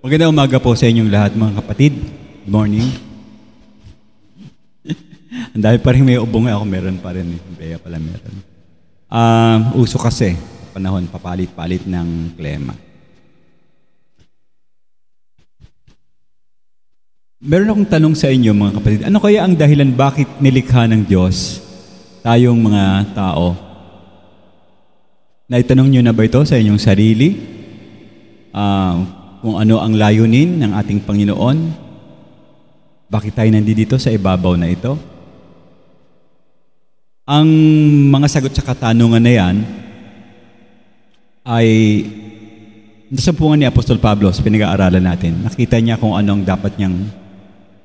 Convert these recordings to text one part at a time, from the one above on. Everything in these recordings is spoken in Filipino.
Magandang umaga po sa inyong lahat, mga kapatid. Good morning. Ang dami pa rin may ubong, ako meron pa rin. Bea pala meron. Uso kasi, panahon, papalit-palit ng klema. Meron akong tanong sa inyo, mga kapatid. Ano kaya ang dahilan bakit nilikha ng Diyos tayong mga tao? Naitanong nyo na ba ito sa inyong sarili? Kung ano ang layunin ng ating Panginoon? Bakit tayo nandito sa ibabaw na ito? Ang mga sagot sa katanungan na yan ay nasampungan ni Apostol Pablo sa pinag-aaralan natin. Nakita niya kung anong dapat niyang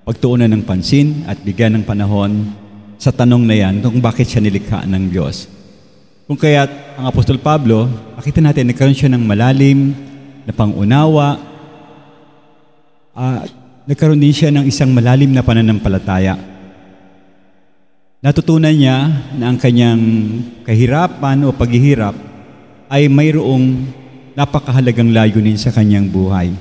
pagtuunan ng pansin at bigyan ng panahon sa tanong na yan kung bakit siya nilikha ng Diyos. Kung kaya't ang Apostol Pablo, nakita natin nagkaroon siya ng malalim na pangunawa, nagkaroon din siya ng isang malalim na pananampalataya. Natutunan niya na ang kanyang kahirapan o paghihirap ay mayroong napakahalagang layunin sa kanyang buhay.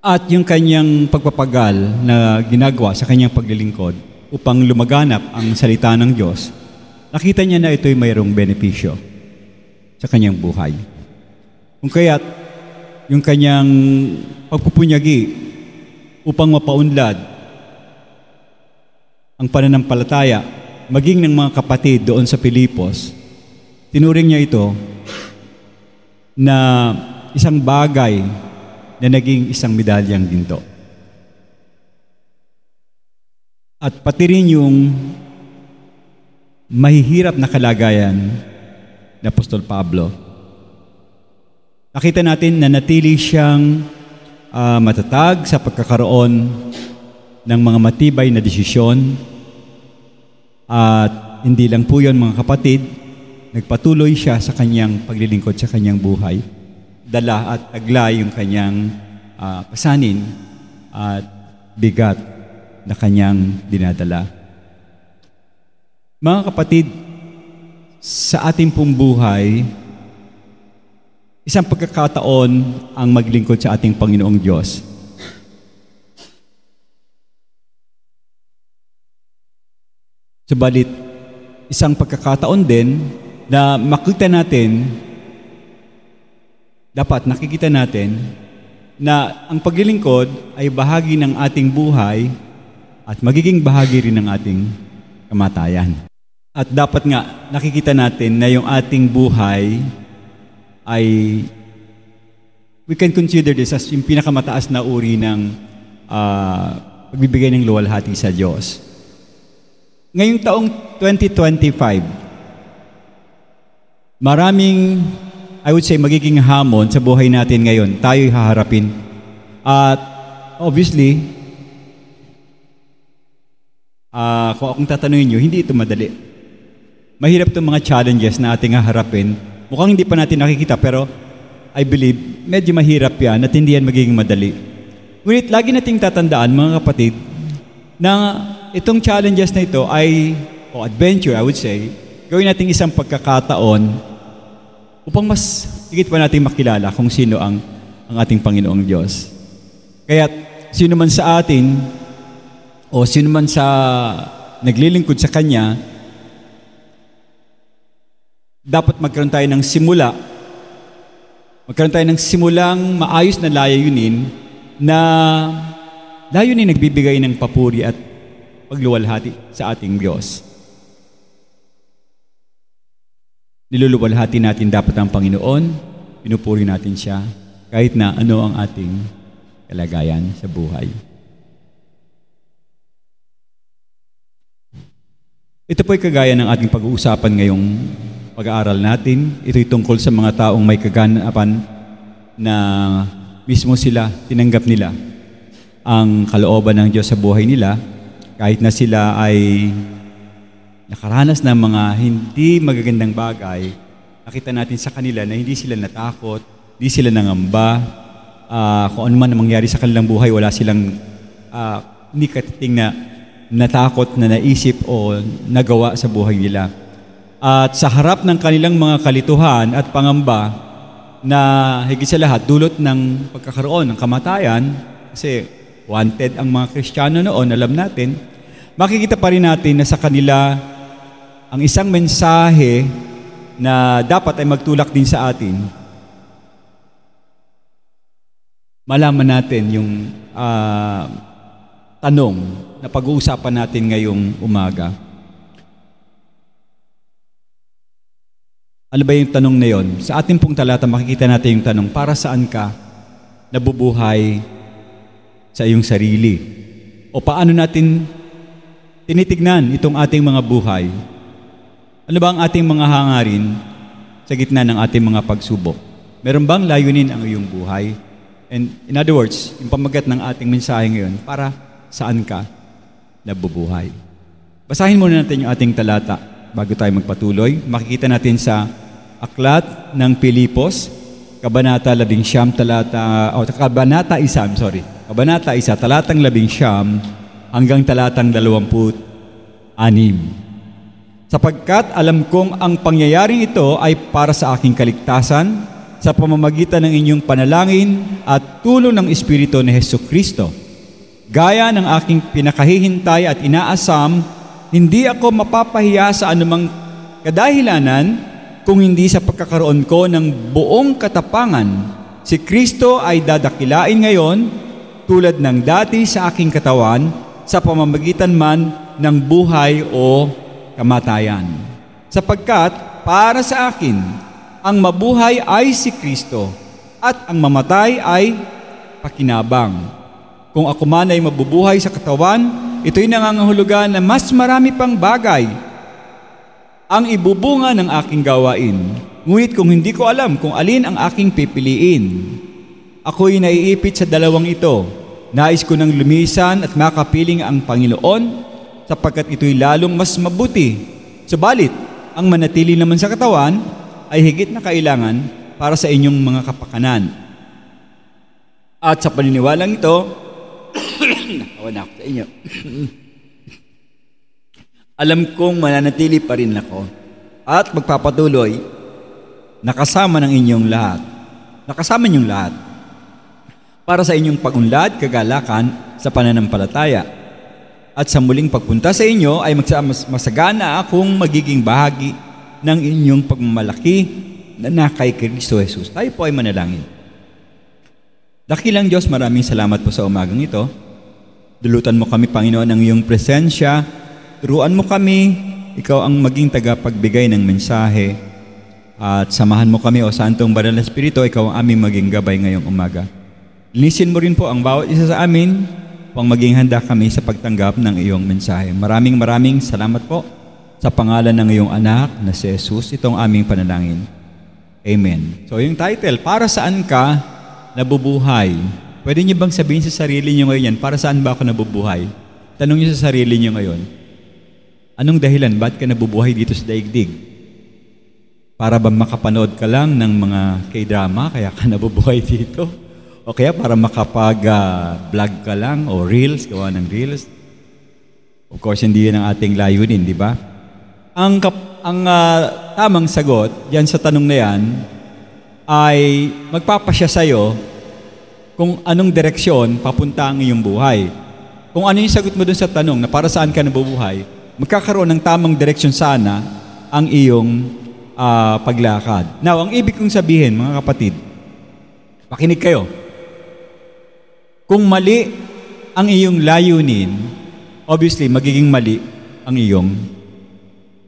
At yung kanyang pagpapagal na ginagawa sa kanyang paglilingkod upang lumaganap ang salita ng Diyos, nakita niya na ito'y mayroong benepisyo sa kanyang buhay. Kung kaya't yung kanyang pagpupunyagi upang mapaunlad ang pananampalataya, maging ng mga kapatid doon sa Pilipos, tinuring niya ito na isang bagay na naging isang medalyang ginto. At pati rin yung mahihirap na kalagayan ni Apostol Pablo, nakita natin na natili siyang matatag sa pagkakaroon ng mga matibay na desisyon. At hindi lang po yun, mga kapatid, nagpatuloy siya sa kanyang paglilingkod sa kanyang buhay. Dala at taglay yung kanyang pasanin at bigat na kanyang dinadala. Mga kapatid, sa ating pong buhay, isang pagkakataon ang maglingkod sa ating Panginoong Diyos. Subalit, isang pagkakataon din na makita natin, dapat nakikita natin na ang paglilingkod ay bahagi ng ating buhay at magiging bahagi rin ng ating kamatayan. At dapat nga nakikita natin na yung ating buhay ay we can consider this as yung pinakamataas na uri ng pagbibigay ng luwalhati sa Diyos. Ngayong taong 2025, maraming, I would say, magiging hamon sa buhay natin ngayon. Tayo'y haharapin. At obviously, kung akong tatanungin nyo, hindi ito madali. Mahirap itong mga challenges na ating haharapin. Mukhang hindi pa natin nakikita, pero I believe, medyo mahirap yan at hindi yan magiging madali. Ngunit lagi nating tatandaan, mga kapatid, na itong challenges na ito ay, o adventure, I would say, gawin natin isang pagkakataon upang mas higit pa natin makilala kung sino ang ating Panginoong Diyos. Kaya sino man sa atin, o sino man sa naglilingkod sa Kanya, dapat magkaroon tayo ng simula. Magkaroon tayo ng simulang maayos na layunin na layunin nagbibigay ng papuri at pagluwalhati sa ating Diyos. Niluluwalhati natin dapat ang Panginoon, pinupuri natin Siya, kahit na ano ang ating kalagayan sa buhay. Ito po'y kagaya ng ating pag-uusapan ngayong pag-aaral natin. Ito'y tungkol sa mga taong may kaganapan na mismo sila, tinanggap nila ang kalooban ng Diyos sa buhay nila, kahit na sila ay nakaranas ng mga hindi magagandang bagay. Nakita natin sa kanila na hindi sila natakot, hindi sila nangamba, kung ano man ang mangyari sa kanilang buhay, wala silang hindi katiting na natakot na naisip o nagawa sa buhay nila. At sa harap ng kanilang mga kalituhan at pangamba, na higit sa lahat dulot ng pagkakaroon ng kamatayan, kasi wanted ang mga Kristiyano noon, alam natin, makikita pa rin natin na sa kanila ang isang mensahe na dapat ay magtulak din sa atin. Malaman natin yung tanong na pag-uusapan natin ngayong umaga. Ano ba yung tanong na yon? Sa ating pong talata makikita natin yung tanong, para saan ka nabubuhay sa iyong sarili? O paano natin tinitignan itong ating mga buhay? Ano ba ang ating mga hangarin sa gitna ng ating mga pagsubok? Meron bang layunin ang iyong buhay? And in other words, yung pamagat ng ating mensahe ngayon, para saan ka nabubuhay? Basahin muna natin yung ating talata bago tayo magpatuloy. Makikita natin sa Aklat ng Pilipos, Kabanata 11, Kabanata 1, talatang 11 hanggang talatang 26. Sapagkat alam kong ang pangyayaring ito ay para sa aking kaligtasan sa pamamagitan ng inyong panalangin at tulong ng Espiritu ni Hesukristo. Gaya ng aking pinakahihintay at inaasam, hindi ako mapapahiya sa anumang kadahilanan kung hindi sa pagkakaroon ko ng buong katapangan. Si Kristo ay dadakilain ngayon tulad ng dati sa aking katawan sa pamamagitan man ng buhay o kamatayan. Sapagkat para sa akin, ang mabuhay ay si Kristo at ang mamatay ay pakinabang. Kung ako man ay mabubuhay sa katawan, ito'y nangangahulugan na mas marami pang bagay ang ibubunga ng aking gawain. Ngunit kung hindi ko alam kung alin ang aking pipiliin, ako'y naiipit sa dalawang ito. Nais ko nang lumisan at makapiling ang Panginoon sapagkat ito'y lalong mas mabuti. Subalit, ang manatili naman sa katawan ay higit na kailangan para sa inyong mga kapakanan. At sa paniniwalang ito, nakawan ako sa inyo. Alam kong mananatili pa rin ako at magpapatuloy nakasama ng inyong lahat. Nakasama ninyong lahat para sa inyong pagunlad, kagalakan sa pananampalataya. At sa muling pagpunta sa inyo ay masagana akong magiging bahagi ng inyong pagmamalaki na kay Kristo Jesus. Tayo po ay manalangin. Dakilang Diyos, maraming salamat po sa umagang ito. Dulutan mo kami, Panginoon, ng iyong presensya. Turuan mo kami, ikaw ang maging tagapagbigay ng mensahe. At samahan mo kami, O Santong Banal na Espiritu, ikaw ang aming maging gabay ngayong umaga. Linisin mo rin po ang bawat isa sa amin, upang maging handa kami sa pagtanggap ng iyong mensahe. Maraming salamat po sa pangalan ng iyong anak na si Jesus, itong aming panalangin. Amen. So yung title, para saan ka nabubuhay? Pwede niyo bang sabihin sa sarili niyo ngayon yan, para saan ba ako nabubuhay? Tanong niyo sa sarili niyo ngayon, anong dahilan, ba't ka nabubuhay dito sa daigdig? Para ba makapanood ka lang ng mga K-drama, kaya ka nabubuhay dito? O kaya para makapag-vlog ka lang, o reels, gawa ng reels? Of course, hindi yan ang ating layunin, di ba? Ang tamang sagot yan sa tanong na yan ay magpapasya sa'yo kung anong direksyon papunta ang iyong buhay. Kung ano yung sagot mo dun sa tanong na para saan ka nabubuhay, magkakaroon ng tamang direksyon sana ang iyong paglakad. Now, ang ibig kong sabihin, mga kapatid, pakinig kayo. Kung mali ang iyong layunin, obviously, magiging mali ang iyong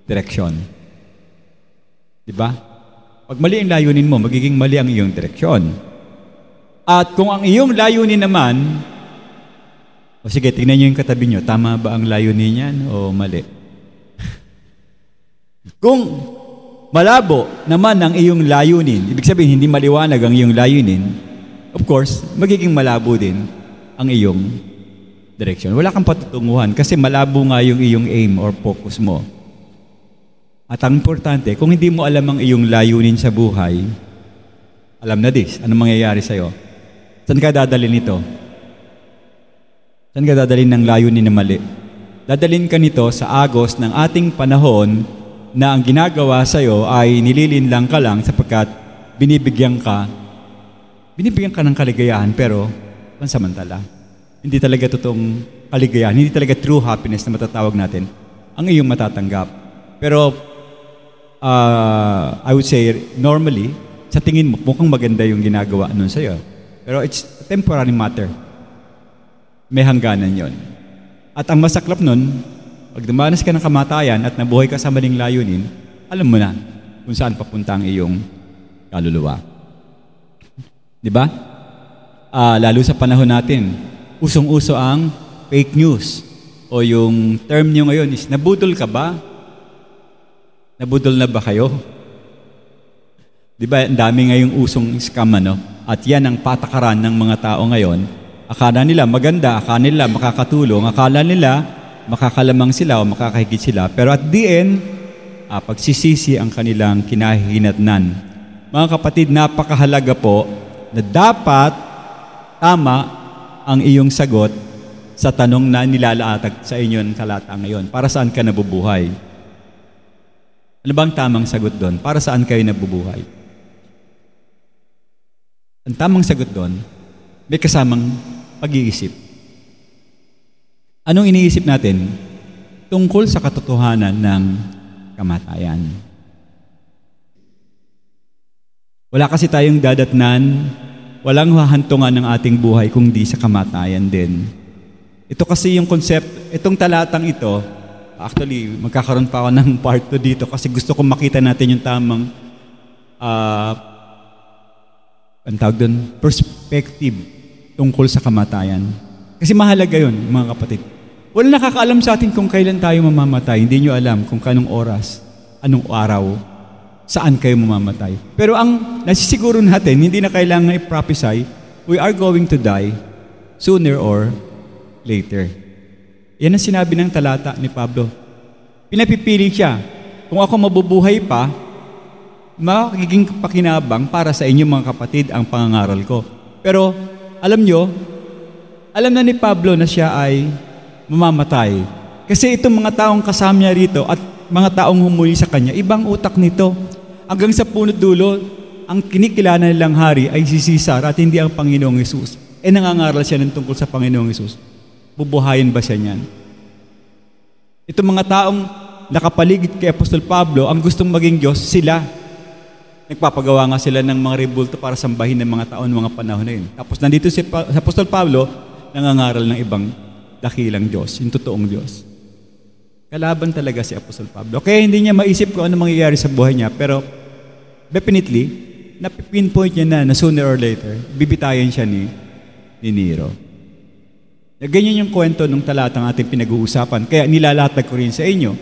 direksyon. Diba? Pag mali ang layunin mo, magiging mali ang iyong direksyon. At kung ang iyong layunin naman, o sige, tingnan nyo yung katabi nyo, tama ba ang layunin niyan o mali? Kung malabo naman ang iyong layunin, ibig sabihin hindi maliwanag ang iyong layunin, of course, magiging malabo din ang iyong direksyon. Wala kang patutunguhan kasi malabo nga yung iyong aim or focus mo. At ang importante, kung hindi mo alam ang iyong layunin sa buhay, alam na this, anong mangyayari sa'yo? Saan ka dadalhin ito? Saan ka dadalhin ng layunin na mali? Dadalhin ka nito sa agos ng ating panahon na ang ginagawa sa'yo ay nililinlang ka lang sapagkat binibigyan ka ng kaligayahan pero pansamantala. Hindi talaga totoong kaligayahan, hindi talaga true happiness na matatawag natin ang iyong matatanggap. Pero I would say normally, sa tingin mo, mukhang maganda yung ginagawa nun sa'yo. Pero it's a temporary matter. May hangganan yon. At ang masaklap nun, pag dumanas ka ng kamatayan at nabuhay ka sa maling layunin, alam mo na kung saan papunta ang iyong kaluluwa. Di ba? Lalo sa panahon natin, usong-uso ang fake news. O yung term nyo ngayon is, nabudol ka ba? Nabudol na ba kayo? Di ba, ang dami ngayong usong scam, ano? At yan ang patakaran ng mga tao ngayon. Akala nila maganda, akala nila makakatulong, akala nila makakalamang sila o makakahigit sila. Pero at the end, pagsisisi ang kanilang kinahihinatnan. Mga kapatid, napakahalaga po na dapat tama ang iyong sagot sa tanong na nilalaatag sa inyo ng talata ngayon. Para saan ka nabubuhay? Ano bang tamang sagot doon? Para saan kayo nabubuhay? Ang tamang sagot doon, may kasamang pag-iisip. Anong iniisip natin tungkol sa katotohanan ng kamatayan? Wala kasi tayong dadatnan, walang hahantungan ng ating buhay kung di sa kamatayan din. Ito kasi yung concept, itong talatang ito, actually, magkakaroon pa ako ng part 2 dito kasi gusto kong makita natin yung tamang ang tawag doon, perspective tungkol sa kamatayan. Kasi mahalaga yun, mga kapatid. Wala nakakaalam sa atin kung kailan tayo mamamatay. Hindi nyo alam kung kanong oras, anong araw, saan kayo mamamatay. Pero ang nasisiguro natin, hindi na kailangan i-prophesy, we are going to die sooner or later. Yan ang sinabi ng talata ni Pablo. Pinapipili siya. Kung ako mabubuhay pa, magiging pakinabang para sa inyo mga kapatid ang pangangaral ko. Pero alam nyo, alam na ni Pablo na siya ay mamamatay. Kasi itong mga taong kasama niya rito at mga taong humuli sa kanya, ibang utak nito. Hanggang sa punot dulo, ang kinikilala nilang hari ay si Caesar at hindi ang Panginoong Hesus. Nangangaral siya ng tungkol sa Panginoong Hesus. Bubuhayin ba siya niyan? Itong mga taong nakapaligid kay Apostol Pablo, ang gustong maging Diyos, sila. Nagpapagawa nga sila ng mga rebulto para sambahin ng mga taon, mga panahon na yun. Tapos nandito si Apostol Pablo, nangangaral ng ibang dakilang Diyos, yung totoong Diyos. Kalaban talaga si Apostol Pablo. Kaya hindi niya maisip kung ano mangyayari sa buhay niya, pero definitely, napipinpoint niya na sooner or later, bibitayan siya ni Nero. Ganyan yung kwento ng talatang ating pinag-uusapan. Kaya nilalatag ko rin sa inyo.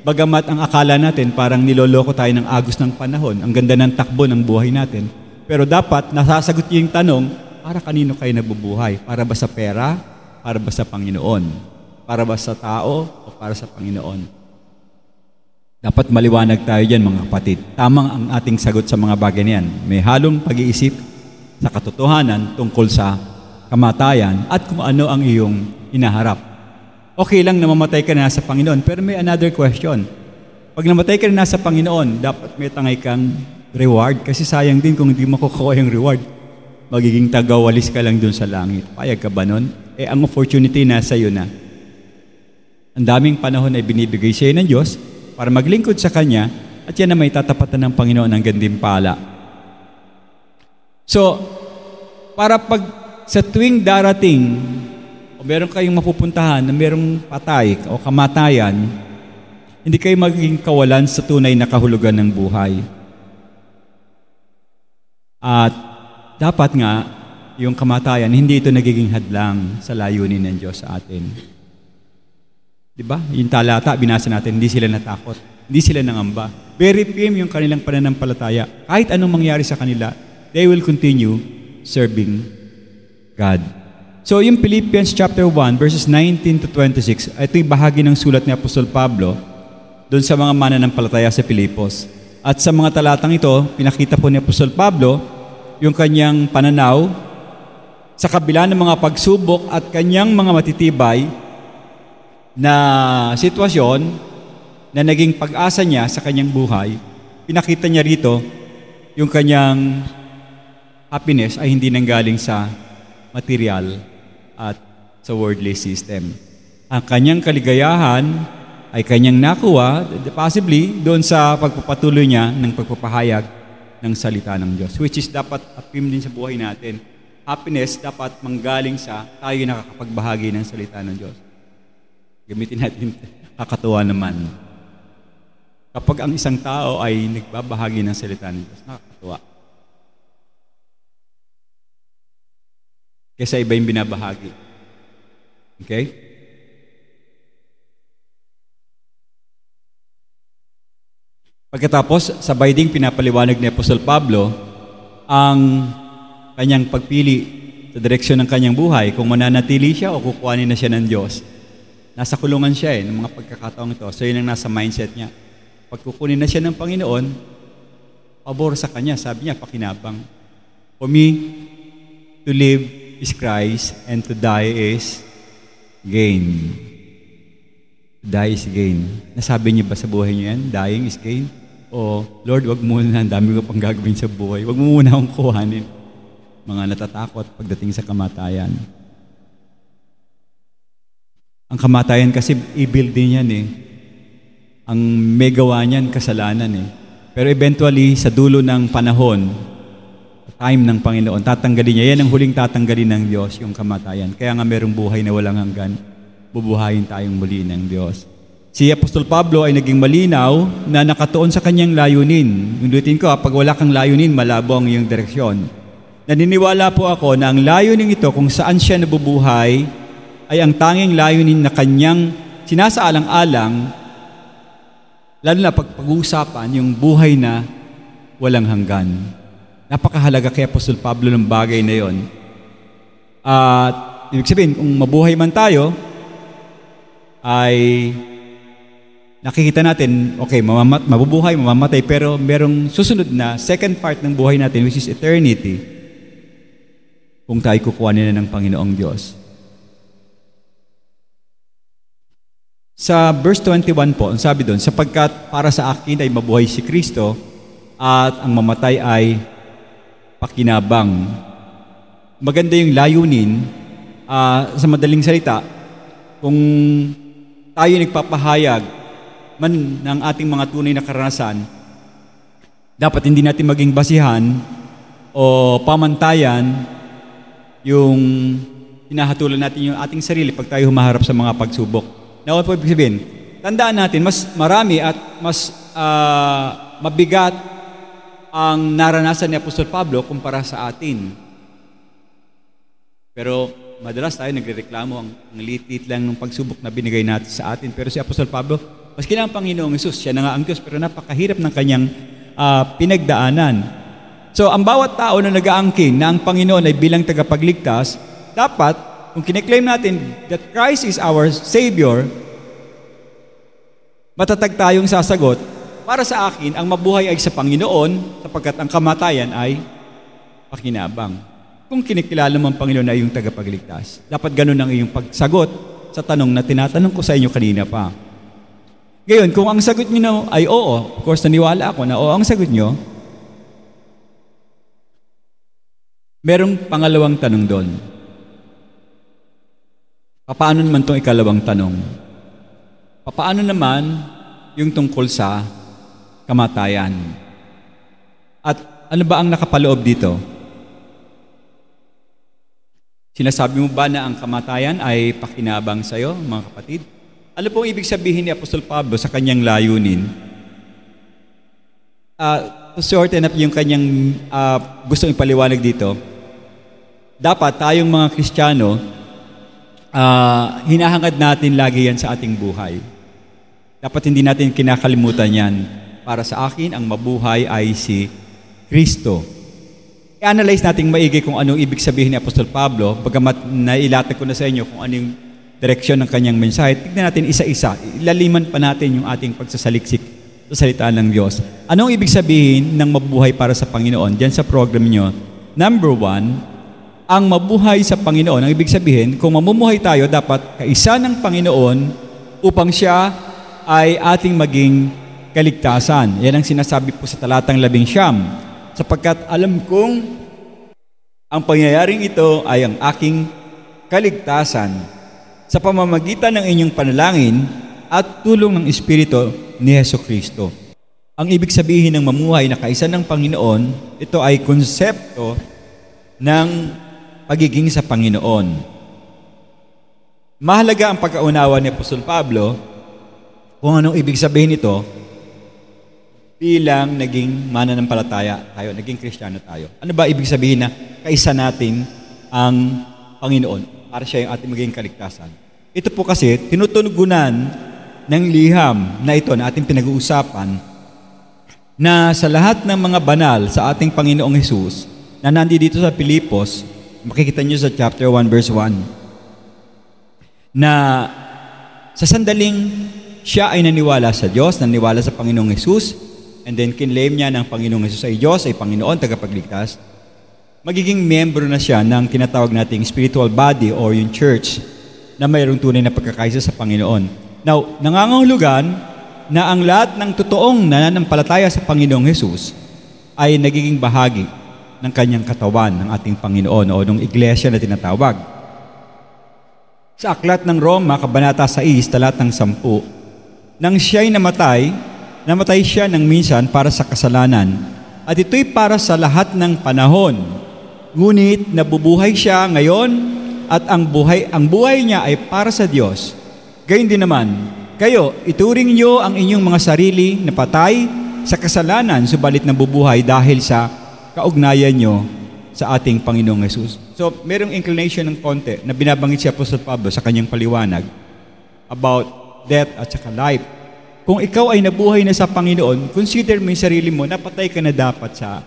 Bagamat ang akala natin parang niloloko tayo ng agos ng panahon, ang ganda ng takbo ng buhay natin. Pero dapat nasasagot niyo yung tanong, para kanino kayo nabubuhay? Para ba sa pera? Para ba sa Panginoon? Para ba sa tao? O para sa Panginoon? Dapat maliwanag tayo dyan mga kapatid. Tamang ang ating sagot sa mga bagay niyan. May halong pag-iisip sa katotohanan tungkol sa kamatayan at kung ano ang iyong hinaharap. Okay lang na mamatay ka na sa Panginoon, pero may another question. Pag namatay ka na sa Panginoon, dapat may tangay kang reward kasi sayang din kung hindi mo kukuha yung reward. Magiging tagawalis ka lang dun sa langit. Payag ka ba nun? Ang opportunity nasa iyo na. Ang daming panahon ay binibigay siya ng Diyos para maglingkod sa Kanya at yan na may tatapatan ng Panginoon ng gantimpala. So, para pag sa tuwing darating, o meron kayong mapupuntahan na merong patay o kamatayan, hindi kayo magiging kawalan sa tunay na kahulugan ng buhay. At dapat nga, yung kamatayan, hindi ito nagiging hadlang sa layunin ng Diyos sa atin. Diba? Yung talata, binasa natin, hindi sila natakot, hindi sila nangamba. Very firm yung kanilang pananampalataya. Kahit anong mangyari sa kanila, they will continue serving God. So, yung Philippians chapter 1, verses 19 to 26, ito'y bahagi ng sulat ni Apostol Pablo doon sa mga mananampalataya sa Pilipos. At sa mga talatang ito, pinakita po ni Apostol Pablo yung kanyang pananaw sa kabila ng mga pagsubok at kanyang mga matitibay na sitwasyon na naging pag-asa niya sa kanyang buhay. Pinakita niya rito yung kanyang happiness ay hindi nanggaling sa material at sa worldly system. Ang kanyang kaligayahan ay kanyang nakuha, possibly, doon sa pagpapatuloy niya ng pagpapahayag ng salita ng Diyos, which is dapat apim din sa buhay natin. Happiness dapat manggaling sa tayo nakakapagbahagi ng salita ng Diyos. Gamitin natin, kakatuwa naman. Kapag ang isang tao ay nagbabahagi ng salita ng Diyos, nakakatuwa. Kesa iba yung binabahagi. Okay? Pagkatapos, sabay ding pinapaliwanag ni Apostol Pablo ang kanyang pagpili sa direksyon ng kanyang buhay, kung mananatili siya o kukuhanin na siya ng Diyos. Nasa kulungan siya ng mga pagkakataong ito. So yun ang nasa mindset niya. Pag kukunin na siya ng Panginoon, pabor sa kanya, sabi niya, pakinabang. For me, to live is Christ and to die is gain. To die is gain. Nasabi niyo ba sa buhay niyo yan? Dying is gain? O, Lord, wag muna, ang dami ko pang gagawin sa buhay. Wag mo muna akong kuhanin. Mga natatakot pagdating sa kamatayan. Ang kamatayan kasi evil din yan eh. Ang may gawa niyan, kasalanan eh. Pero eventually, sa dulo ng panahon, time ng Panginoon, tatanggalin niya. Yan ang huling tatanggalin ng Diyos, yung kamatayan. Kaya nga merong buhay na walang hanggan. Bubuhayin tayong muli ng Diyos. Si Apostol Pablo ay naging malinaw na nakatuon sa kanyang layunin. Ulitin ko, pag wala kang layunin, malabo ang iyong direksyon. Naniniwala po ako na ang layunin ito, kung saan siya nabubuhay, ay ang tanging layunin na kanyang sinasaalang-alang, lalo na pag-uusapan yung buhay na walang hanggan. Napakahalaga kay Apostol Pablo ng bagay na yon. At ibig sabihin, kung mabuhay man tayo, ay nakikita natin, okay, mabubuhay, mamamatay, pero merong susunod na second part ng buhay natin, which is eternity, kung tayo kukuhanin na ng Panginoong Diyos. Sa verse 21 po, ang sabi doon, sapagkat para sa akin ay mabuhay si Kristo at ang mamatay ay pakinabang. Maganda yung layunin. Sa madaling salita, kung tayo nagpapahayag man ng ating mga tunay na karanasan, dapat hindi natin maging basihan o pamantayan yung hinahatulan natin yung ating sarili pag tayo humaharap sa mga pagsubok. Now, po ibig sabihin, tandaan natin, mas marami at mas mabigat ang naranasan ni Apostol Pablo kumpara sa atin. Pero madalas tayo nagrereklamo ang liit-liit lang ng pagsubok na binigay natin sa atin. Pero si Apostol Pablo, maski na ang Panginoong Hesus, siya na nga ang Diyos, pero napakahirap ng kanyang pinagdaanan. So, ang bawat tao na nag-aangkin na ang Panginoon ay bilang tagapagligtas, dapat, kung kiniklaim natin that Christ is our Savior, matatag tayong sasagot, para sa akin, ang mabuhay ay sa Panginoon, sapagkat ang kamatayan ay pakinabang. Kung kinikilala mo ang Panginoon ay yung tagapagligtas, dapat ganun ang iyong pagsagot sa tanong na tinatanong ko sa inyo kanina pa. Ngayon, kung ang sagot niyo ay oo, of course, naniwala ako na oo ang sagot niyo, merong pangalawang tanong doon. Paano naman itong ikalawang tanong? Paano naman yung tungkol sa kamatayan? At ano ba ang nakapaloob dito? Sinasabi mo ba na ang kamatayan ay pakinabang sa iyo, mga kapatid? Ano pong ibig sabihin ni Apostol Pablo sa kanyang layunin? To shorten up yung kanyang gustong ipaliwanag dito, dapat tayong mga Kristiyano, hinahangad natin lagi yan sa ating buhay. Dapat hindi natin kinakalimutan yan. Para sa akin, ang mabuhay ay si Kristo. I-analyze natin maigi kung anong ibig sabihin ni Apostol Pablo, bagamat nailatag ko na sa inyo kung anong direksyon ng kanyang mensahe. Tignan natin isa-isa. Ilaliman pa natin yung ating pagsasaliksik sa salita ng Diyos. Anong ibig sabihin ng mabuhay para sa Panginoon? Diyan sa program nyo. Number 1, ang mabuhay sa Panginoon. Ang ibig sabihin, kung mamumuhay tayo, dapat kaisa ng Panginoon upang siya ay ating maging kaligtasan. Yan ang sinasabi po sa talatang 11. sapagkat alam kong ang pangyayaring ito ay ang aking kaligtasan sa pamamagitan ng inyong panalangin at tulong ng Espiritu ni Hesukristo. Ang ibig sabihin ng mamuhay na kaisa ng Panginoon, ito ay konsepto ng pagiging sa Panginoon. Mahalaga ang pagkaunawa ni Apostol Pablo kung anong ibig sabihin nito bilang naging mananampalataya tayo, naging Kristiyano tayo. Ano ba ibig sabihin na kaisa natin ang Panginoon para siya yung ating maging kaligtasan? Ito po kasi tinutugunan ng liham na ito na ating pinag-uusapan na sa lahat ng mga banal sa ating Panginoong Hesus na nandito sa Pilipos, makikita nyo sa chapter 1 verse 1, na sa sandaling siya ay naniwala sa Diyos, naniwala sa Panginoong Hesus, and then kinlaim niya ng Panginoong Hesus ay Diyos, ay Panginoon, tagapagligtas, magiging membro na siya ng tinatawag nating spiritual body or yung church na mayroong tunay na pagkakaisa sa Panginoon. Now, nangangahulugan na ang lahat ng totoong nananampalataya sa Panginoong Hesus ay nagiging bahagi ng kanyang katawan, ng ating Panginoon o ng iglesia na tinatawag. Sa aklat ng Roma, Kabanata 6, talatang 10, nang siya'y namatay siya ng minsan para sa kasalanan, at ito'y para sa lahat ng panahon. Ngunit nabubuhay siya ngayon, at ang buhay niya ay para sa Diyos. Gayon din naman, kayo, ituring niyo ang inyong mga sarili na patay sa kasalanan, subalit nabubuhay dahil sa kaugnayan niyo sa ating Panginoong Hesus. So, merong inclination ng konti na binabanggit si Apostol Pablo sa kanyang paliwanag about death at saka life. Kung ikaw ay nabuhay na sa Panginoon, consider mo yung sarili mo, napatay ka na dapat sa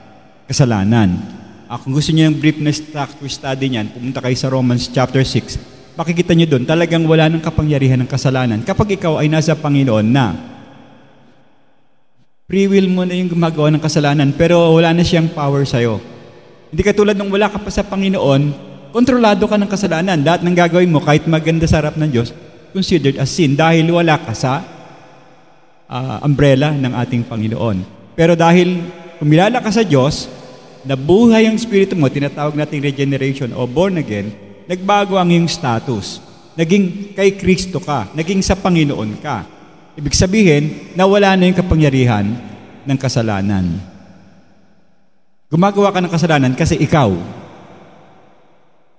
kasalanan. Kung gusto niyo ng brief na structure study niyan, pumunta kayo sa Romans chapter 6. Makikita niyo doon, talagang wala ng kapangyarihan ng kasalanan. Kapag ikaw ay nasa Panginoon na, free will mo na yung gumagawa ng kasalanan, pero wala na siyang power sa'yo. Hindi katulad nung wala ka pa sa Panginoon, kontrolado ka ng kasalanan. Lahat ng gagawin mo, kahit maganda sa harap ng Diyos, considered as sin dahil wala ka sa umbrella ng ating Panginoon. Pero dahil kumilala ka sa Diyos, nabuhay ang Espiritu mo, tinatawag nating regeneration o born again, nagbago ang iyong status. Naging kay Kristo ka, naging sa Panginoon ka. Ibig sabihin, nawala na yung kapangyarihan ng kasalanan. Gumagawa ka ng kasalanan kasi ikaw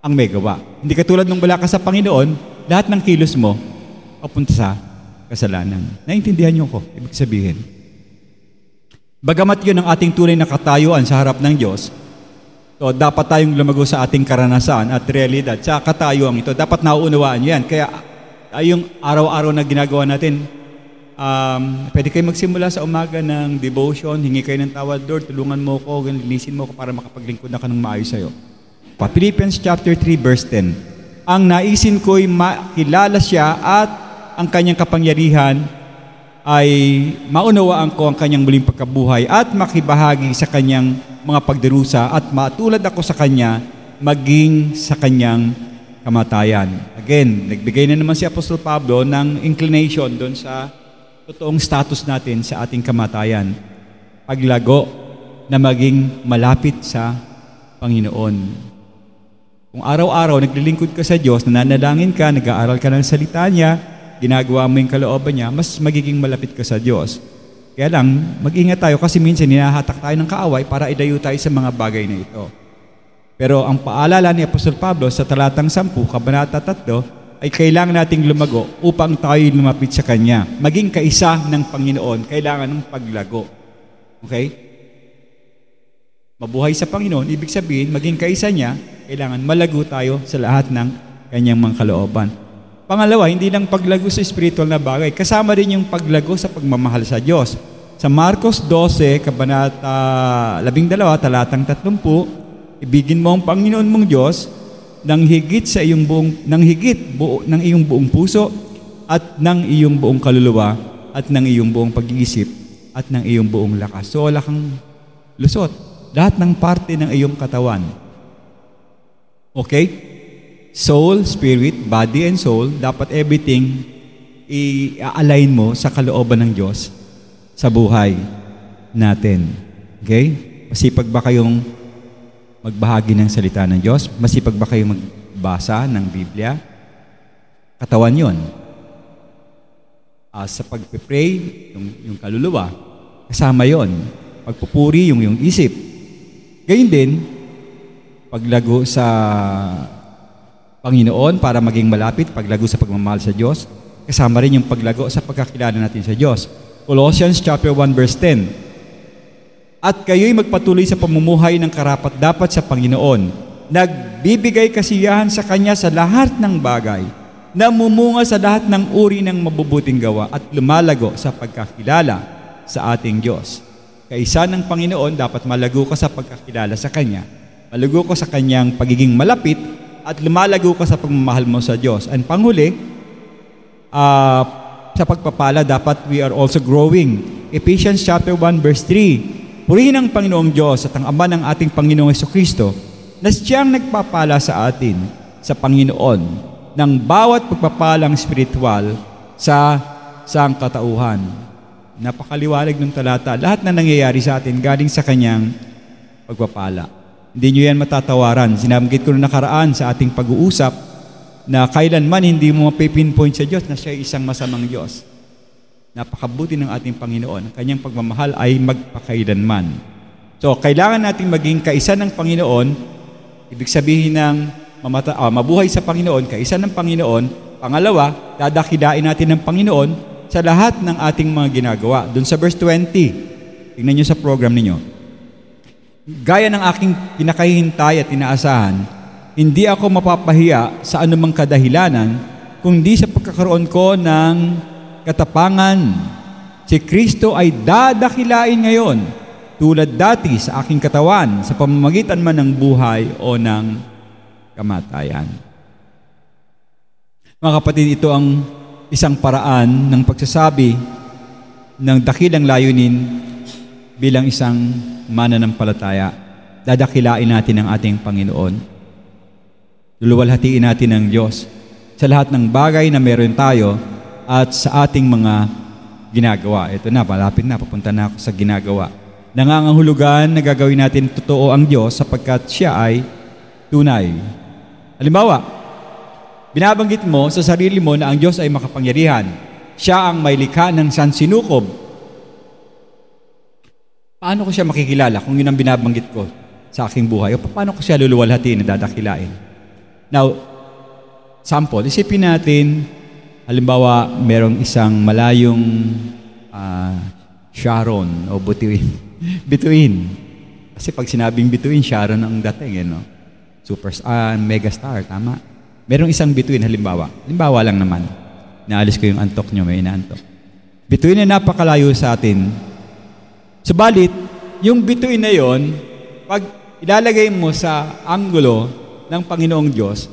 ang may gawa. Hindi katulad nung wala ka sa Panginoon, lahat ng kilos mo papunta sa kasalanan. Naintindihan niyo ko, ibig sabihin. Bagamat yun ang ating tunay na katayuan sa harap ng Diyos, so dapat tayong lumago sa ating karanasan at realidad. Sa katayuan ito, dapat nauunawaan niyo yan. Kaya yung araw-araw na ginagawa natin, pwede kayo magsimula sa umaga ng devotion, hingi kayo ng tawad, Lord, tulungan mo ko, linisin mo ko para makapaglingkod na ka ng maayos sa'yo. Philippians chapter 3 verse 10, ang naisin ko'y makilala siya at ang kanyang kapangyarihan ay maunawaan ko ang kanyang muling pagkabuhay at makibahagi sa kanyang mga pagdarusa at matulad ako sa kanya maging sa kanyang kamatayan. Again, nagbigay na naman si Apostol Pablo ng inclination doon sa totoong status natin sa ating kamatayan. Paglago na maging malapit sa Panginoon. Kung araw-araw naglilingkod ka sa Diyos, nananalangin ka, nag-aaral ka ng salita niya, ginagawa mo yung kalooban niya, mas magiging malapit ka sa Diyos. Kaya lang, mag-ingat tayo kasi minsan hinahatak tayo ng kaaway para idayo tayo sa mga bagay na ito. Pero ang paalala ni Apostol Pablo sa talatang 10, Kabanata 3, ay kailangan nating lumago upang tayo lumapit sa Kanya. Maging kaisa ng Panginoon, kailangan ng paglago. Okay? Mabuhay sa Panginoon, ibig sabihin, maging kaisa niya, kailangan malago tayo sa lahat ng kanyang mga kalooban. Pangalawa, hindi lang paglago sa spiritual na bagay, kasama rin yung paglago sa pagmamahal sa Diyos. Sa Marcos 12, Kabanata 12, talatang 30, ibigin mo ang Panginoon mong Diyos ng higit sa iyong ng iyong buong puso at ng iyong buong kaluluwa at ng iyong buong pag-iisip at ng iyong buong lakas. So, wala kang lusot. Lahat ng parte ng iyong katawan. Okay? Soul, spirit, body, and soul, dapat everything i-align mo sa kalooban ng Diyos sa buhay natin. Okay? Masipag ba kayong magbahagi ng salita ng Diyos? Masipag ba kayong magbasa ng Biblia? Katawan yon. Sa pagpe-pray, yung kaluluwa, kasama yon. Pagpupuri, yung isip. Gayun din, paglago sa Panginoon para maging malapit, paglago sa pagmamahal sa Diyos, kasama rin yung paglago sa pagkakilala natin sa Diyos. Colossians chapter 1 verse 10. At kayo'y magpatuloy sa pamumuhay ng karapat-dapat sa Panginoon, nagbibigay kasiyahan sa Kanya sa lahat ng bagay, namumunga sa lahat ng uri ng mabubuting gawa at lumalago sa pagkakilala sa ating Diyos. Kaisa ng Panginoon, dapat malago ka sa pagkakilala sa Kanya, malago ka sa Kanyang pagiging malapit, at lumalago ka sa pagmamahal mo sa Diyos. And panghuli, sa pagpapala, dapat we are also growing. Ephesians chapter 1 verse 3. Purihin ang Panginoong Diyos at ang Ama ng ating Panginoong Jesucristo na siyang nagpapala sa atin sa Panginoon ng bawat pagpapalang spiritual sa sangkatauhan. Napakaliwanag ng talata. Lahat na nangyayari sa atin galing sa Kanyang pagpapala. Hindi nyo yan matatawaran. Sinamgit ko na nakaraan sa ating pag-uusap na kailanman hindi mo mapipinpoint sa Diyos na siya ay isang masamang Diyos. Napakabuti ng ating Panginoon. Ang Kanyang pagmamahal ay magpakailanman. So, kailangan nating maging kaisa ng Panginoon. Ibig sabihin ng mabuhay sa Panginoon, kaisa ng Panginoon. Pangalawa, dadakilain natin ng Panginoon sa lahat ng ating mga ginagawa. Doon sa verse 20, tingnan nyo sa program ninyo. Gaya ng aking pinakahihintay at inaasahan, hindi ako mapapahiya sa anumang kadahilanan, kundi sa pagkakaroon ko ng katapangan. Si Kristo ay dadakilain ngayon, tulad dati sa aking katawan, sa pamamagitan man ng buhay o ng kamatayan. Mga kapatid, ito ang isang paraan ng pagsasabi ng dakilang layunin bilang isang mananampalataya. Dadakilain natin ang ating Panginoon. Luluwalhatiin natin ang Diyos sa lahat ng bagay na meron tayo at sa ating mga ginagawa. Ito na, malapit na, papunta na ako sa ginagawa. Nangangahulugan na gagawin natin totoo ang Diyos sapagkat siya ay tunay. Halimbawa, binabanggit mo sa sarili mo na ang Diyos ay makapangyarihan. Siya ang may likha ng sansinukob. Paano ko siya makikilala kung yun ang binabanggit ko sa aking buhay? O paano ko siya luluwalhatiin na dadakilain? Now, sample, isipin natin, halimbawa, merong isang malayong Sharon o bituin. Kasi pag sinabing bituin, Sharon ang dating, megastar, tama? Merong isang bituin, halimbawa lang naman, naalis ko yung antok nyo, may inaantok. Bituin na napakalayo sa atin. Subalit, yung bituin na yon, pag ilalagay mo sa anggulo ng Panginoong Diyos,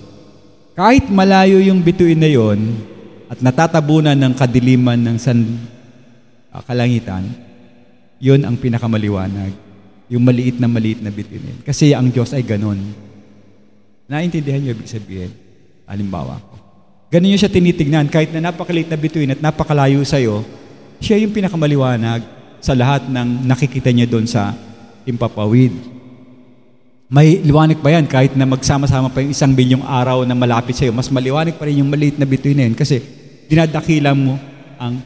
kahit malayo yung bituin na yon at natatabunan ng kadiliman ng kalangitan, yon ang pinakamaliwanag. Yung maliit na bituin. Kasi ang Diyos ay ganon. Naintindihan niyo ibig sabihin? Halimbawa ko. Ganon yung siya tinitignan. Kahit na napakaliit na bituin at napakalayo sa'yo, siya yung pinakamaliwanag sa lahat ng nakikita niya doon sa himpapawid. May liwanag pa yan kahit na magsama-sama pa yung 1 bilyong araw na malapit sa'yo. Mas maliwanag pa rin yung maliit na bituin na yun kasi dinadakila mo ang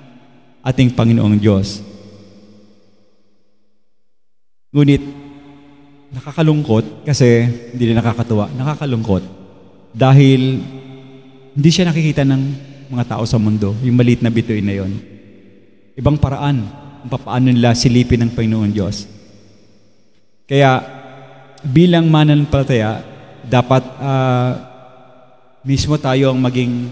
ating Panginoong Diyos. Ngunit, nakakalungkot kasi hindi na nakakatuwa. Nakakalungkot dahil hindi siya nakikita ng mga tao sa mundo, yung maliit na bituin na yun. Ibang paraan kung paano nila silipin ng Panginoon Diyos. Kaya, bilang mananampalataya, dapat mismo tayo ang maging,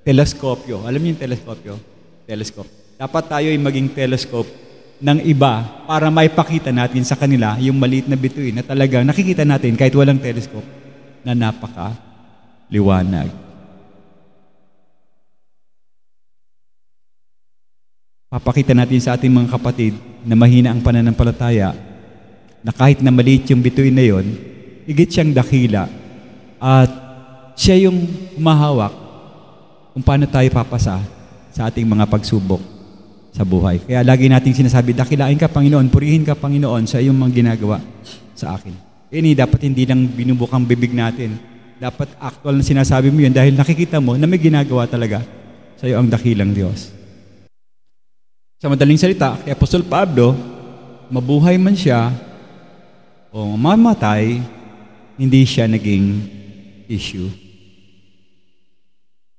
teleskopyo. Alam niyo yung teleskopyo? Telescope. Dapat tayo ay maging telescope ng iba para maipakita natin sa kanila yung maliit na bituin na talagang nakikita natin kahit walang telescope na napaka-liwanag. Papakita natin sa ating mga kapatid na mahina ang pananampalataya na kahit na maliit yung bituin na yon, higit siyang dakila at siya yung humahawak kung paano tayo papasa sa ating mga pagsubok sa buhay. Kaya lagi nating sinasabi, dakilain ka, Panginoon, purihin ka, Panginoon, sa iyong mga ginagawa sa akin. Dapat hindi lang binubukang bibig natin. Dapat actual na sinasabi mo yun dahil nakikita mo na may ginagawa talaga sa iyo ang dakilang Diyos. Sa madaling salita, kay Apostol Pablo, mabuhay man siya o mamatay, hindi siya naging issue.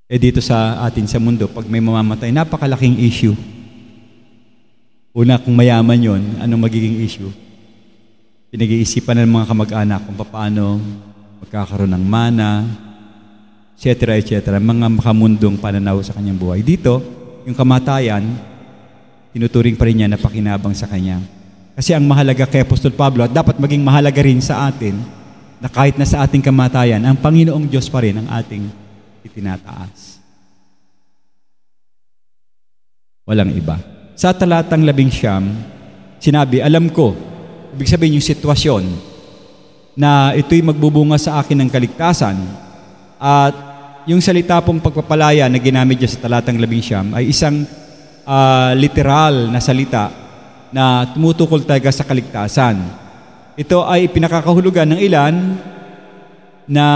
Dito sa atin sa mundo, pag may mamamatay, napakalaking issue. Una, kung mayaman yon, anong magiging issue? Pinag-iisipan ng mga kamag-anak kung paano magkakaroon ng mana, etc., etc., mga makamundong pananaw sa kanyang buhay. Dito, yung kamatayan, tinuturing pa rin niya na pakinabang sa kanya. Kasi ang mahalaga kay Apostol Pablo, at dapat maging mahalaga rin sa atin, na kahit na sa ating kamatayan, ang Panginoong Diyos pa rin ang ating itinataas. Walang iba. Sa talatang 11, sinabi, alam ko, ibig sabihin yung sitwasyon, na ito'y magbubunga sa akin ng kaligtasan, at yung salita pong pagpapalaya na ginamit niya sa talatang 11 ay isang literal na salita na tumutukol talaga sa kaligtasan. Ito ay pinakakahulugan ng ilan na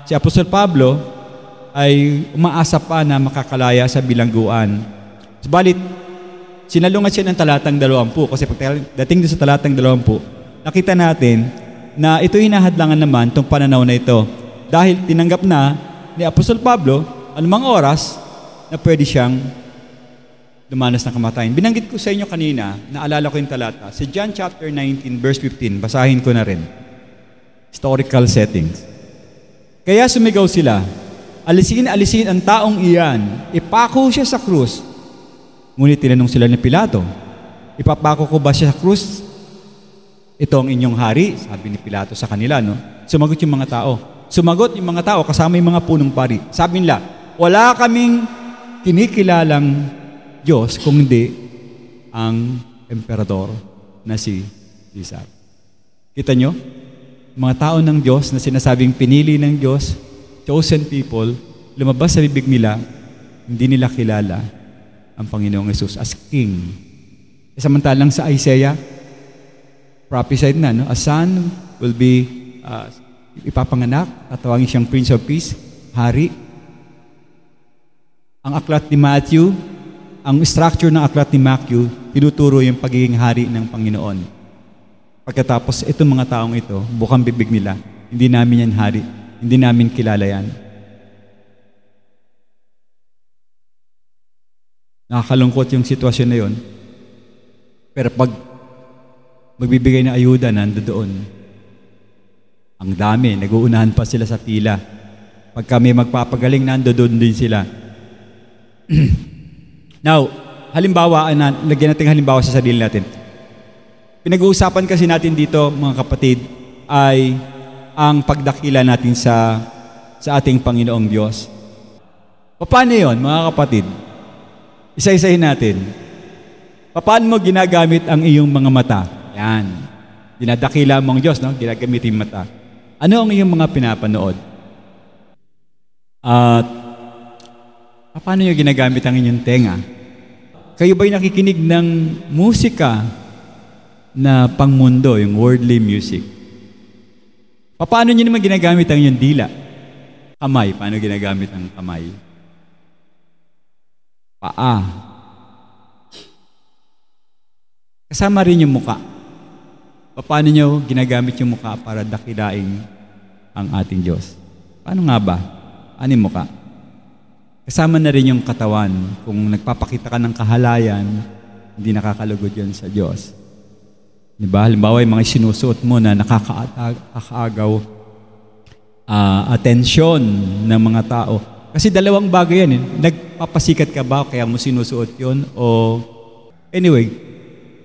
si Apostol Pablo ay umaasa pa na makakalaya sa bilangguan. Subalit, sinalungat siya ng talatang 20 kasi pagdating din sa talatang 20, nakita natin na ito hinahadlangan naman itong pananaw na ito dahil tinanggap na ni Apostol Pablo anumang oras na pwede siyang dumanas ng kamatayan. Binanggit ko sa inyo kanina, naalala ko yung talata, sa John chapter 19 verse 15, basahin ko na rin. Historical settings. Kaya sumigaw sila, alisin ang taong iyan, ipako siya sa krus. Ngunit tinanong sila ni Pilato, ipapako ko ba siya sa krus? Ito ang inyong hari, sabi ni Pilato sa kanila, no? Sumagot yung mga tao. Sumagot yung mga tao, kasama yung mga punong pari. Sabi nila, wala kaming kinikilalang Diyos kung hindi ang emperador na si Caesar. Kita nyo? Mga tao ng Diyos na sinasabing pinili ng Diyos, chosen people, lumabas sa bibig nila, hindi nila kilala ang Panginoong Yesus as King. Samantalang sa Isaiah, prophesied na, no? A son will be ipapanganak at tawagin siyang Prince of Peace, Hari. Ang aklat ni Matthew, ang structure ng aklat ni Matthew, tinuturo yung pagiging hari ng Panginoon. Pagkatapos, itong mga taong ito, bukang bibig nila, hindi namin yan hari, hindi namin kilala yan. Nakakalungkot yung sitwasyon na yun. Pero pag magbibigay ng ayuda, nandoon. Ang dami, nag-uunahan pa sila sa pila. Pag kami magpapagaling, nandoon din sila. Now, halimbawa, lagyan natin halimbawa sa sarili natin. Pinag-uusapan kasi natin dito, mga kapatid, ay ang pagdakila natin sa ating Panginoong Diyos. Paano yun, mga kapatid? Isa-isahin natin. Paano mo ginagamit ang iyong mga mata? Yan. Dinadakila mo ang Diyos, no? Ginagamit yung mata. Ano ang iyong mga pinapanood? At paano nyo ginagamit ang inyong tenga? Kayo ba'y nakikinig ng musika na pangmundo, yung worldly music? Paano nyo naman ginagamit ang inyong dila? Kamay. Paano ginagamit ang kamay? Paa. Kasama rin yung muka. Paano nyo ginagamit yung muka para dakilain ang ating Diyos? Paano nga ba? Ano yung muka? Kasama na rin yung katawan. Kung nagpapakita ka ng kahalayan, hindi nakakalugod yun sa Diyos. Diba? Halimbawa, yung mga sinusuot mo na nakakaagaw atensyon ng mga tao. Kasi dalawang bagay yan. Nagpapasikat ka ba kaya mo sinusuot yun? O anyway,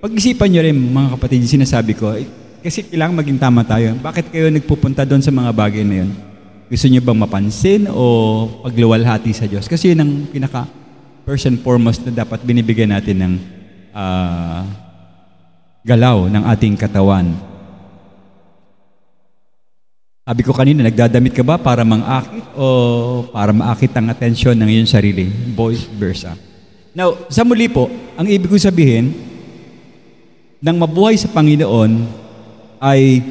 pag-isipan nyo rin, mga kapatid, sinasabi ko, kasi kailangan maging tama tayo. Bakit kayo nagpupunta doon sa mga bagay na yun? Gusto nyo bang mapansin o pagluwalhati sa Diyos? Kasi yun ang pinaka first and foremost na dapat binibigyan natin ng galaw ng ating katawan. Sabi ko kanina, nagdadamit ka ba para mang-akit o para maakit ang atensyon ng iyong sarili? Vice versa. Now, sa muli po, ang ibig ko sabihin, ng mabuhay sa Panginoon ay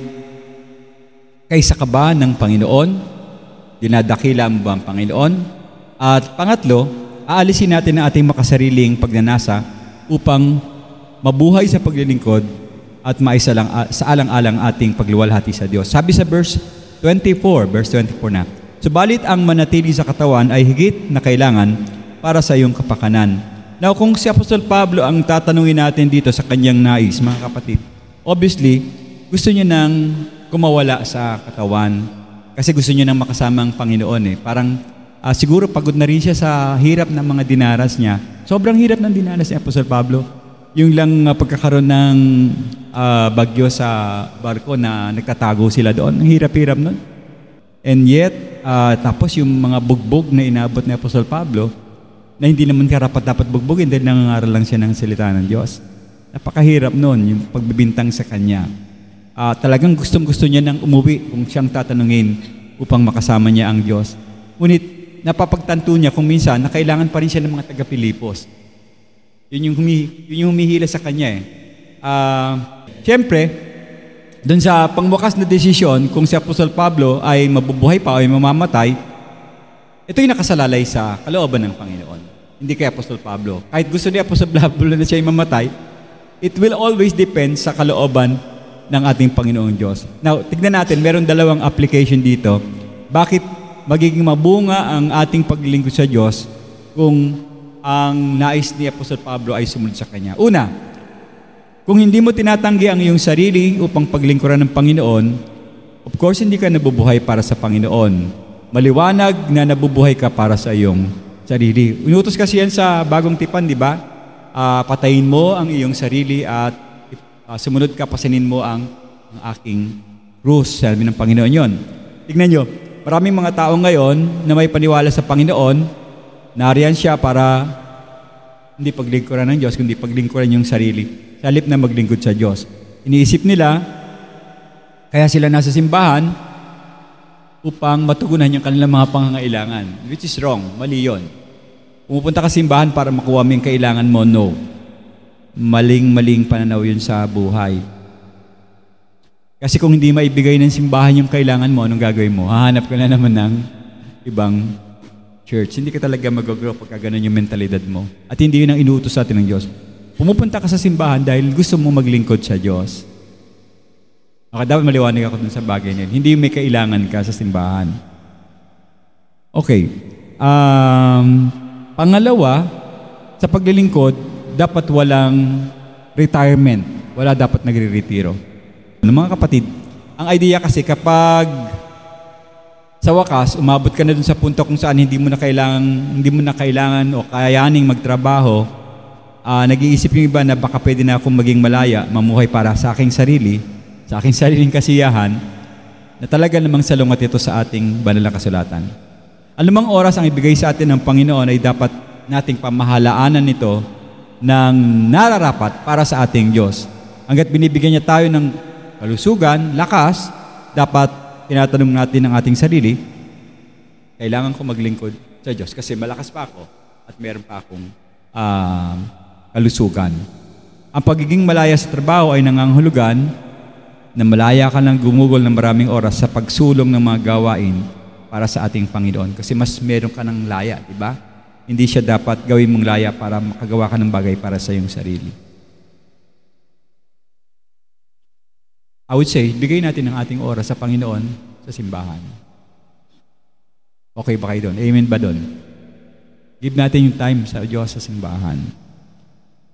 kaysa ka ba ng Panginoon? Dinadakila mo ba ang Panginoon? At pangatlo, aalisin natin ang ating makasariling pagnanasa upang mabuhay sa paglilingkod at maisalang sa alang-alang ating pagluwalhati sa Diyos. Sabi sa verse 24 na, subalit ang manatili sa katawan ay higit na kailangan para sa iyong kapakanan. Now, kung si Apostol Pablo ang tatanungin natin dito sa kanyang nais, mga kapatid, obviously, gusto niya nang kumawala sa katawan kasi gusto niya nang makasama ang Panginoon. Parang siguro pagod na rin siya sa hirap ng mga dinaras niya. Sobrang hirap ng dinaras ni Apostol Pablo. Yung lang pagkakaroon ng bagyo sa barko na nagtatago sila doon. Ang hirap-hirap nun. And yet, tapos yung mga bugbog na inabot ni Apostol Pablo, na hindi naman karapat-dapat bugbugin dahil nangangaral lang siya ng salita ng Diyos. Napakahirap nun, yung pagbibintang sa Kanya. Talagang gustong-gusto niya nang umuwi kung siyang tatanungin upang makasama niya ang Diyos. Ngunit, napapagtanto niya kung minsan na kailangan pa rin siya ng mga taga-Pilipos. Yun yung humihila sa Kanya. Siyempre, dun sa pangwakas na desisyon, kung si Apostol Pablo ay mabubuhay pa o ay mamamatay, ito yung nakasalalay sa kalooban ng Panginoon. Hindi kay Apostol Pablo. Kahit gusto ni Apostol Pablo na siya ay mamatay, it will always depend sa kalooban ng ating Panginoong Diyos. Now, tignan natin, meron dalawang application dito. Bakit magiging mabunga ang ating paglilingkod sa Diyos kung ang nais ni Apostol Pablo ay sumunod sa Kanya? Una, kung hindi mo tinatanggi ang iyong sarili upang paglingkuran ng Panginoon, of course, hindi ka nabubuhay para sa Panginoon. Maliwanag na nabubuhay ka para sa iyong sarili. Inutos kasi yan sa Bagong Tipan, di ba? Patayin mo ang iyong sarili at sumunod ka, pasanin mo ang aking krus. Sabi ng Panginoon yon. Tignan nyo, maraming mga tao ngayon na may paniwala sa Panginoon, nariyan siya para hindi paglingkuran ng Diyos, kundi paglingkuran yung sarili. Sa halip na maglingkod sa Diyos. Iniisip nila, kaya sila nasa simbahan upang matugunan yung kanilang mga pangangailangan. Which is wrong. Mali yun. Pumupunta ka simbahan para makuha mo yung kailangan mo, no. Maling pananaw yun sa buhay. Kasi kung hindi maibigay ng simbahan yung kailangan mo, anong gagawin mo? Hahanap ka na naman ng ibang church. Hindi ka talaga mag-grow pagka ganun yung mentalidad mo. At hindi yun ang inuutos sa atin ng Diyos. Pumupunta ka sa simbahan dahil gusto mo maglingkod sa Diyos. Dapat maliwanag ako dun sa bagay niyan. Hindi may kailangan ka sa simbahan. Okay. Pangalawa, sa paglilingkod, dapat walang retirement. Wala dapat nagre-retiro. Mga kapatid, ang idea kasi kapag sa wakas, umabot ka na dun sa punto kung saan hindi mo na kailangan o kayaning magtrabaho, nag-iisip yung iba na baka pwede na akong maging malaya, mamuhay para sa aking sarili, sa aking sariling kasiyahan, na talaga namang salungat ito sa ating banal na kasulatan. Anumang oras ang ibigay sa atin ng Panginoon ay dapat nating pamahalaanan nito ng nararapat para sa ating Diyos. Hanggat binibigyan niya tayo ng kalusugan, lakas, dapat tinatanong natin ang ating sarili, kailangan ko maglingkod sa Diyos kasi malakas pa ako at meron pa akong kalusugan. Ang pagiging malaya sa trabaho ay nangangahulugan na malaya ka lang gumugol ng maraming oras sa pagsulong ng mga gawain para sa ating Panginoon. Kasi mas meron ka ng laya, di ba? Hindi siya dapat gawin mong laya para makagawa ka ng bagay para sa iyong sarili. I would say, bigay natin ang ating oras sa Panginoon sa simbahan. Okay ba kayo doon? Amen ba doon? Give natin yung time sa Diyos sa simbahan.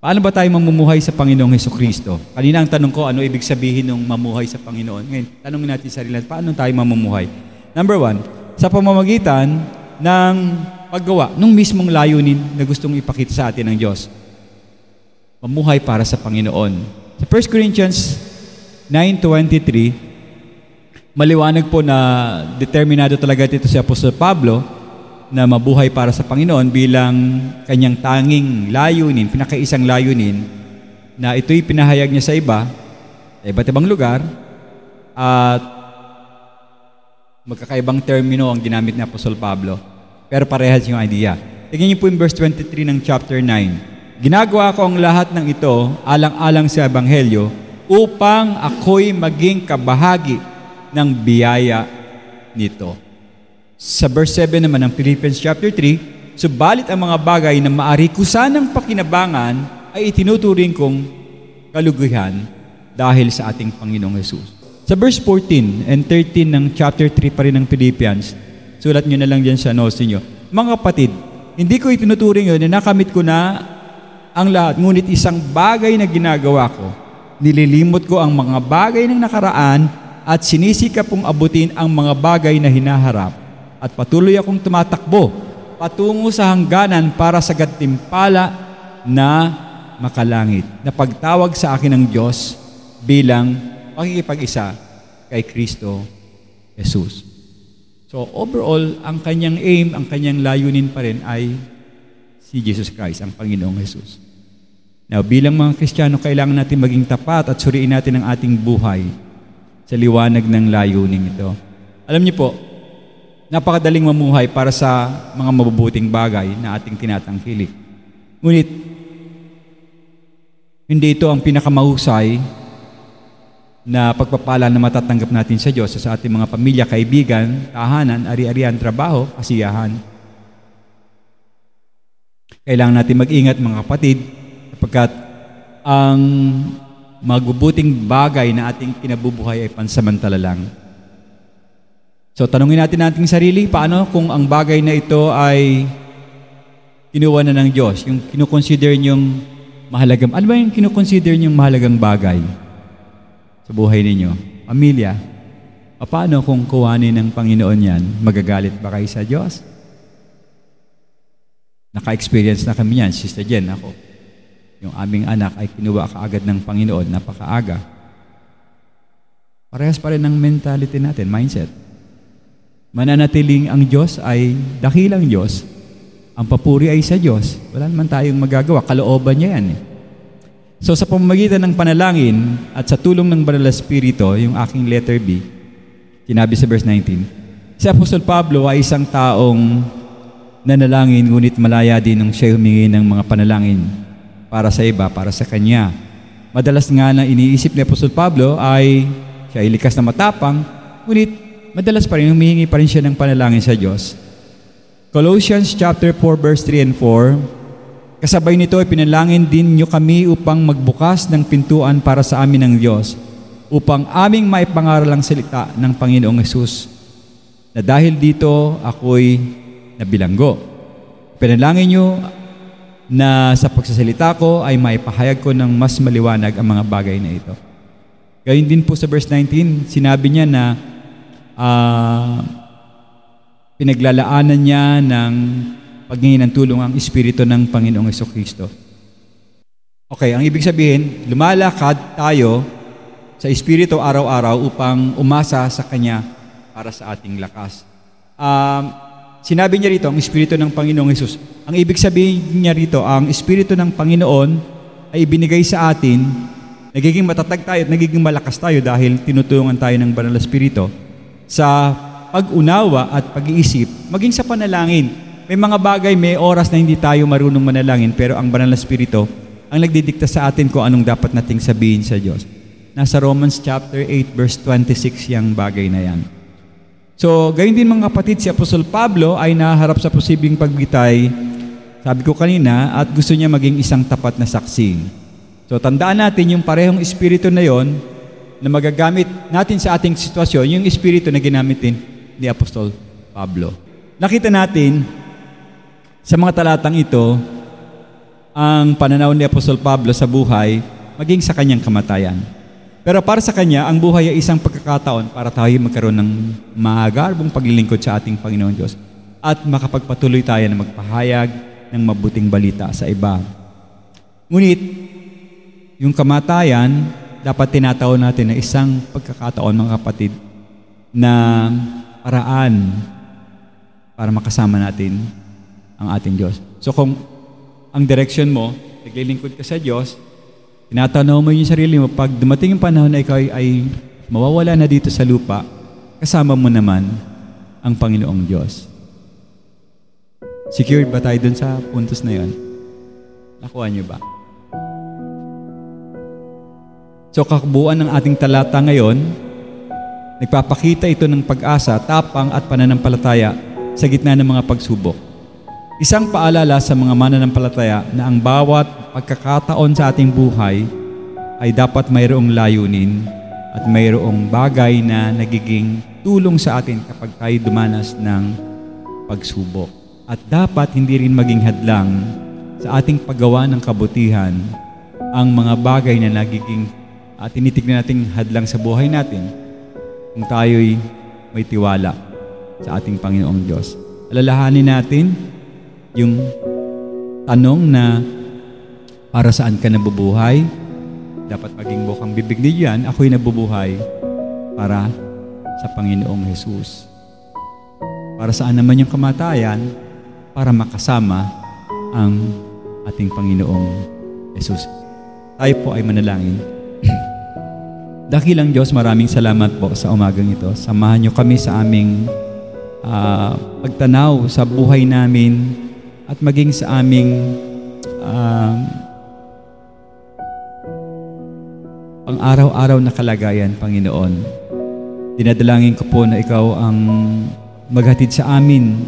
Paano ba tayo mamumuhay sa Panginoong Hesukristo? Kanina ang tanong ko, ano ibig sabihin ng mamuhay sa Panginoon? Ngayon, tanongin natin sa sarili, paano tayo mamumuhay? Number one, sa pamamagitan ng paggawa, nung mismong layunin na gustong ipakita sa atin ng Diyos. Mamuhay para sa Panginoon. Sa 1 Corinthians 9:23, maliwanag po na determinado talaga dito si Apostol Pablo na mabuhay para sa Panginoon bilang kanyang tanging layunin, pinakaisang layunin, na ito'y pinahayag niya sa iba't ibang lugar, at magkakaibang termino ang ginamit ni Apostol Pablo. Pero parehas yung idea. Tingnan niyo po yung verse 23 ng chapter 9. Ginagawa ko ang lahat ng ito alang-alang sa Ebanghelyo upang ako'y maging kabahagi ng biyaya nito. Sa verse 7 naman ng Philippians chapter 3, subalit ang mga bagay na maari ko sanang pakinabangan ay itinuturing kong kaluguhan dahil sa ating Panginoong Hesus. Sa verse 14 and 13 ng chapter 3 pa rin ng Philippians, sulat nyo na lang dyan sa notes niyo. Mga kapatid, hindi ko itinuturing yun na nakamit ko na ang lahat, ngunit isang bagay na ginagawa ko, nililimot ko ang mga bagay ng nakaraan at sinisikap kong abutin ang mga bagay na hinaharap at patuloy akong tumatakbo patungo sa hangganan para sa gantimpala na makalangit, na pagtawag sa akin ng Diyos bilang pakikipag-isa kay Kristo Jesus. So overall, ang kanyang aim, ang kanyang layunin pa rin ay si Jesus Christ, ang Panginoong Jesus. Now, bilang mga Kristiyano, kailangan natin maging tapat at suriin natin ang ating buhay sa liwanag ng layunin ito. Alam niyo po, napakadaling mamuhay para sa mga mabubuting bagay na ating tinatangkilik. Ngunit, hindi ito ang pinakamahusay na pagpapala na matatanggap natin sa Diyos sa ating mga pamilya, kaibigan, tahanan, ari-arian, trabaho, kasiyahan. Kailangan natin mag-ingat mga kapatid sapagkat ang mabubuting bagay na ating kinabubuhay ay pansamantala lang. So tanungin natin ating sarili, paano kung ang bagay na ito ay kinuha na ng Diyos, yung kinukonsider niyong mahalagang, ano ba yung kinukonsider niyong mahalagang bagay sa buhay ninyo? Pamilya. Paano kung kuhanin ng Panginoon yan? Magagalit ba kayo sa Diyos? Naka-experience na kami yan, Sister Jen, ako. Yung aming anak ay kinuha kaagad ng Panginoon, napakaaga. Parehas pa rin ang mentality natin, mindset. Mananatiling ang Diyos ay dakilang Diyos. Ang papuri ay sa Diyos. Wala naman tayong magagawa. Kalooban niya yan. So sa pamamagitan ng panalangin at sa tulong ng Banal na Espiritu, yung aking letter B, sinabi sa verse 19, si Apostol Pablo ay isang taong nanalangin, ngunit malaya din nung siya humingi ng mga panalangin para sa iba, para sa kanya. Madalas nga na iniisip ni Apostol Pablo ay siya ay likas na matapang, ngunit madalas pa rin, humihingi pa rin siya ng panalangin sa Diyos. Colossians chapter 4 verse 3 and 4, kasabay nito ay pinalangin din niyo kami upang magbukas ng pintuan para sa amin ng Diyos, upang aming maipangaral ang salita ng Panginoong Hesus, na dahil dito ako'y nabilanggo. Pinalangin niyo na sa pagsasalita ko ay maipahayag ko ng mas maliwanag ang mga bagay na ito. Gayun din po sa verse 19, sinabi niya na pinaglalaanan niya ng paghingi ng tulong ang Espiritu ng Panginoong Jesucristo. Okay, ang ibig sabihin, lumalakad tayo sa Espiritu araw-araw upang umasa sa Kanya para sa ating lakas. Sinabi niya rito, ang Espiritu ng Panginoong Hesus. Ang ibig sabihin niya rito, ang Espiritu ng Panginoon ay ibinigay sa atin, nagiging matatag tayo at nagiging malakas tayo dahil tinutulungan tayo ng Banal na Espiritu sa pag-unawa at pag-iisip, maging sa panalangin. May mga bagay, may oras na hindi tayo marunong manalangin, pero ang Banal na Espiritu ang nagdidikta sa atin kung anong dapat nating sabihin sa Diyos. Nasa Romans chapter 8 verse 26 yung bagay na yan. So, gayon din mga kapatid, si Apostol Pablo ay naharap sa posibleng pagbitay, sabi ko kanina, at gusto niya maging isang tapat na saksi. So, tandaan natin yung parehong Espiritu na yon na magagamit natin sa ating sitwasyon, yung Espiritu na ginamit din ni Apostol Pablo. Nakita natin sa mga talatang ito ang pananaw ni Apostol Pablo sa buhay maging sa kanyang kamatayan. Pero para sa kanya, ang buhay ay isang pagkakataon para tayo magkaroon ng magarbong paglilingkod sa ating Panginoon Diyos at makapagpatuloy tayo na magpahayag ng mabuting balita sa iba. Ngunit, yung kamatayan, dapat tinatawag natin na isang pagkakataon, mga kapatid, na paraan para makasama natin ang ating Diyos. So kung ang direction mo, naglilingkod ka sa Diyos, tinatanaw mo yung sarili mo, pag dumating yung panahon na ikaw ay mawawala na dito sa lupa, kasama mo naman ang Panginoong Diyos. Secured ba tayo dun sa puntos na yon? Nakuha niyo ba? So kabuuan ng ating talata ngayon, nagpapakita ito ng pag-asa, tapang at pananampalataya sa gitna ng mga pagsubok. Isang paalala sa mga mananampalataya na ang bawat pagkakataon sa ating buhay ay dapat mayroong layunin at mayroong bagay na nagiging tulong sa atin kapag tayo dumanas ng pagsubok. At dapat hindi rin maging hadlang sa ating paggawa ng kabutihan ang mga bagay na nagiging at tinitignan nating hadlang sa buhay natin kung tayo'y may tiwala sa ating Panginoong Diyos. Alalahanin natin yung tanong na para saan ka nabubuhay? Dapat maging bukang bibig niyan, ako'y nabubuhay para sa Panginoong Jesus. Para saan naman yung kamatayan? Para makasama ang ating Panginoong Jesus. Tayo po ay manalangin. Dakilang Diyos, maraming salamat po sa umagang ito. Samahan niyo kami sa aming pagtanaw sa buhay namin at maging sa aming pang-araw-araw na kalagayan, Panginoon. Dinadalangin ko po na Ikaw ang maghatid sa amin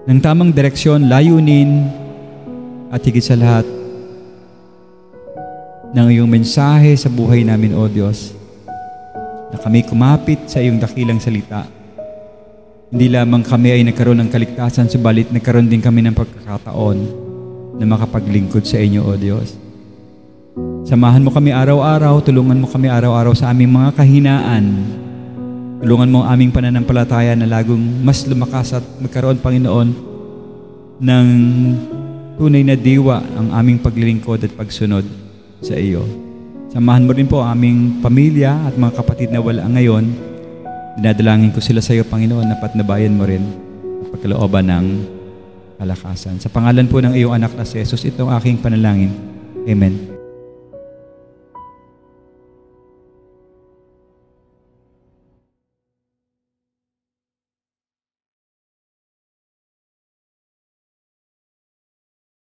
ng tamang direksyon, layunin, at higit sa lahat, ng iyong mensahe sa buhay namin, O Diyos, na kami kumapit sa iyong dakilang salita. Hindi lamang kami ay nagkaroon ng kaligtasan, subalit nagkaroon din kami ng pagkakataon na makapaglingkod sa inyo, O Diyos. Samahan mo kami araw-araw, tulungan mo kami araw-araw sa aming mga kahinaan. Tulungan mo ang aming pananampalataya na lagong mas lumakas at magkaroon, Panginoon, ng tunay na diwa ang aming paglilingkod at pagsunod sa iyo. Samahan mo rin po ang aming pamilya at mga kapatid na wala ngayon. Dinadalangin ko sila sa iyo, Panginoon, na patnabayan mo rin at pagkalooban ng kalakasan. Sa pangalan po ng iyong anak na si Jesus, itong aking panalangin. Amen.